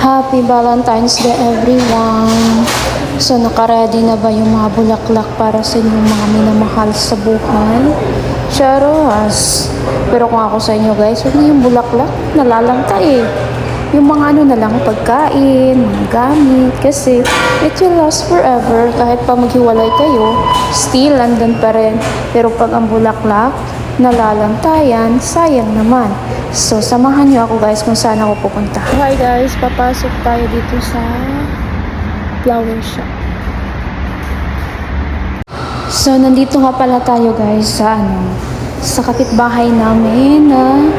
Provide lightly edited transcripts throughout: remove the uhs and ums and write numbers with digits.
Happy Valentine's Day everyone! So nakaready na ba yung mga bulaklak para sa inyong mga minamahal sa buhay? Charos! Pero kung ako sa inyo guys, huwag na yung bulaklak, nalalangka eh. Yung mga ano na lang, pagkain, mga gamit, kasi it will last forever. Kahit pa maghiwalay kayo, still andun pa rin. Pero pag ang bulaklak, nalalantayan, sayang naman. So, samahan nyo ako guys kung saan ako pupunta. Hi guys, papasok tayo dito sa flower shop. So, nandito nga pala tayo guys sa kapitbahay namin na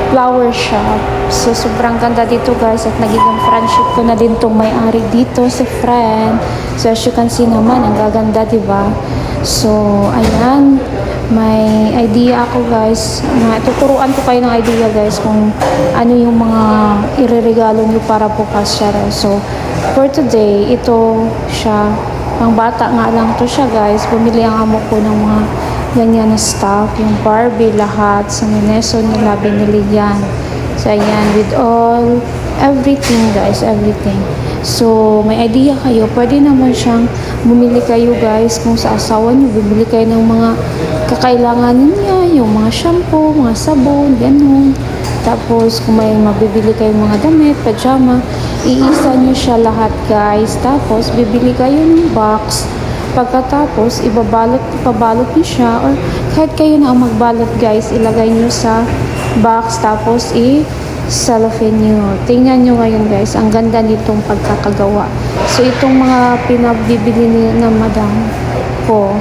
flower shop. So, sobrang ganda dito guys at nagiging friendship ko na din tong may-ari dito, si friend. So, as you can see naman, ang gaganda, diba? So, ayan. May idea ako guys. Tuturuan ko kayo ng idea guys kung ano yung mga ireregalo nyo para bukas siya. So, for today, ito siya. Pang bata nga lang to siya guys. Bumili ang amo ko ng mga ganyan na stuff. Yung Barbie, lahat. Sa Mineso nila binili yan. So, ayan. With all, everything guys. Everything. So, may idea kayo. Pwede naman siyang bumili kayo guys kung sa asawa nyo. Bumili kayo ng mga kakailangan niya. Yung mga shampoo, mga sabon, ganun. Tapos, kung may mabibili kayong mga damit, pajama, iisa nyo siya lahat guys. Tapos, bibili kayo ng box. Pagkatapos, ipabalot nyo siya. Or kahit kayo na ang magbalot guys, ilagay nyo sa box. Tapos, cellophane nyo. Tingnan nyo ngayon guys, ang ganda nitong pagkakagawa. So, itong mga pinabibili ni na madam ko,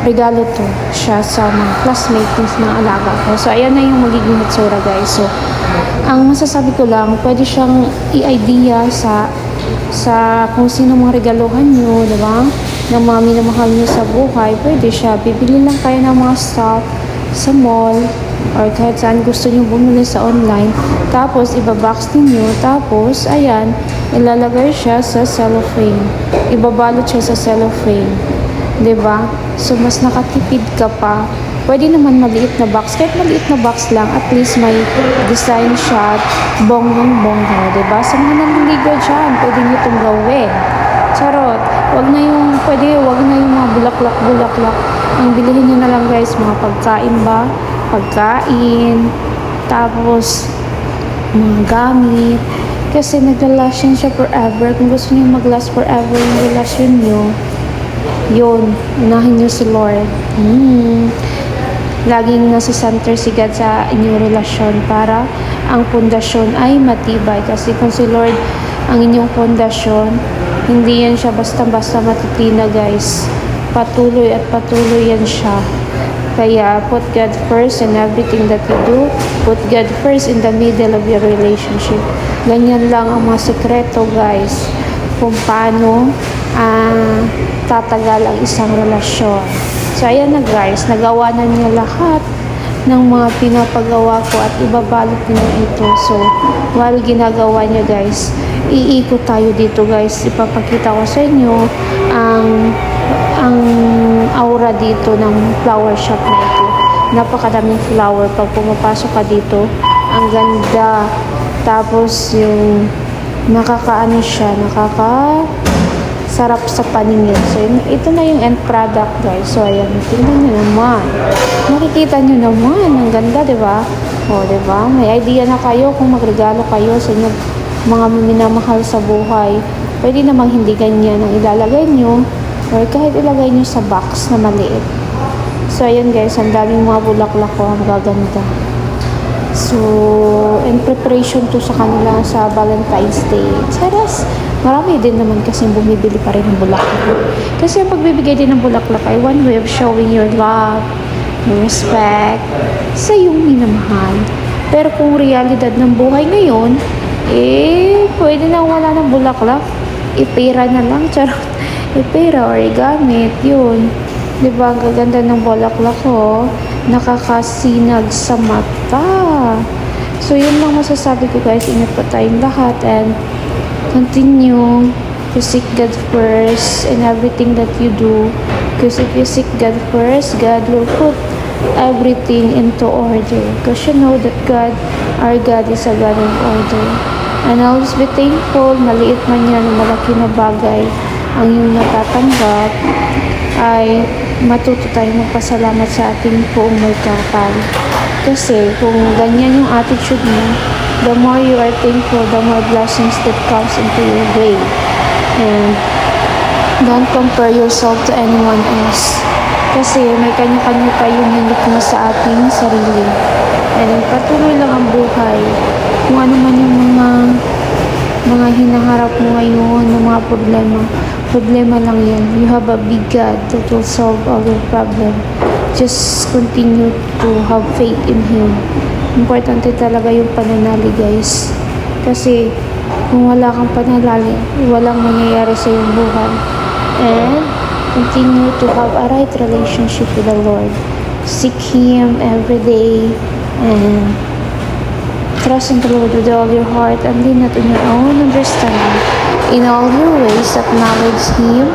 regalo to siya sa mga classmates ng alaga ko. So, ayan na yung magiging itsura guys. So, ang masasabi ko lang, pwede siyang i-idea sa kung sino mga regaluhan nyo, diba? Ng mga minamahal nyo sa buhay, pwede siya. Bibili lang kayo ng mga stuff sa mall or kahit saan gusto nyo bumili sa online. Tapos, ibabox ninyo. Tapos, ayan, ilalagay siya sa cellophane. Ibabalot siya sa cellophane. Diba? So, mas nakatipid ka pa. Pwede naman maliit na box. Kahit maliit na box lang, at least may design shot, bonggang-bongga. Diba? Sa mga nanliligaw dyan, pwede nyo itong gawin. Charot. Wag na yung mga bulaklak-bulaklak. Ang bilihin nyo na lang guys, mga pagkain ba? Pagkain. Tapos, mga gamit. Kasi naglalast yan siya forever. Kung gusto nyo mag-last forever yung relasyon nyo, yun, unahin nyo si Lord. Laging nasa center si God sa inyong relasyon para ang pundasyon ay matibay. Kasi kung si Lord ang inyong pundasyon, hindi yan siya basta-basta matitina guys. Patuloy at patuloy yan siya. Kaya put God first in everything that you do. Put God first in the middle of your relationship. Ganyan lang ang mga sekreto guys. Kung paano tatagal ang isang relasyon. So, ayan na guys. Nagawa na niya lahat ng mga pinapagawa ko at ibabalot niya ito. So, while ginagawa niya guys, iikot tayo dito guys. Ipapakita ko sa inyo ang aura dito ng flower shop na ito. Napakadaming flower. Pag pumapasok ka dito, ang ganda. Tapos, yung nakakaano siya, sarap sa paningin. So, ito na yung end product, guys. So, ayan. Tingnan nyo naman. Makikita nyo naman. Ang ganda, diba? O, diba? May idea na kayo kung magregalo kayo sa inyong mga minamahal sa buhay. Pwede namang hindi ganyan ang ilalagay nyo. Or kahit ilagay nyo sa box na maliit. So, ayan, guys. Ang daming mga bulaklak ko. Ang gaganda. So, in preparation to sa kanila sa Valentine's Day. Charas! Marami din naman kasi bumibili pa rin ng bulaklak. Kasi ang pagbibigay din ng bulaklak ay one way of showing your love, your respect sa iyong minamahal. Pero kung realidad ng buhay ngayon, pwede na wala ng bulaklak. Ipera na lang, charot. Ipera or igamit, yun. Diba, ang gaganda ng bulaklak ko, nakakasinag sa mata. So, yun lang masasabi ko guys. Ingat pa tayong lahat and continue to seek God first in everything that you do. Because if you seek God first, God will put everything into order. Because you know that God, our God is a God of order. And always be thankful, maliit man yan o malaki na bagay ang iyong natatanggap, ay matuto tayo magpasalamat sa ating poong may kapal. Kasi kung ganyan yung attitude mo, the more you are thankful, the more blessings that comes into your way. And don't compare yourself to anyone else. Kasi may kanya-kanya tayong nilikha sa ating sarili. And patuloy lang ang buhay. Kung ano man yung mga hinaharap mo ngayon, ng mga problema lang yan. You have a big God that will solve all your problem. Just continue to have faith in Him. Importante talaga yung pananali, guys. Kasi kung wala kang pananali, walang mangyayari sa iyong buhay. And continue to have a right relationship with the Lord. Seek Him every day and trust in the Lord with all your heart and lean not on your own understanding. In all your ways acknowledge Him,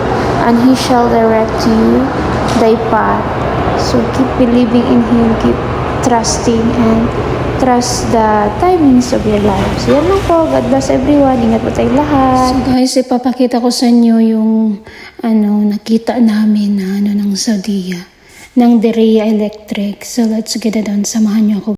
and He shall direct you thy path. So keep believing in Him, keep trusting, and trust the timings of your lives. Yan lang po. God bless everyone. Ingat po tayong lahat. So guys, ipapakita ko sa inyo yung nakita namin na ng Saudia, ng Deria Electric. So let's get it on. Samahan niyo ako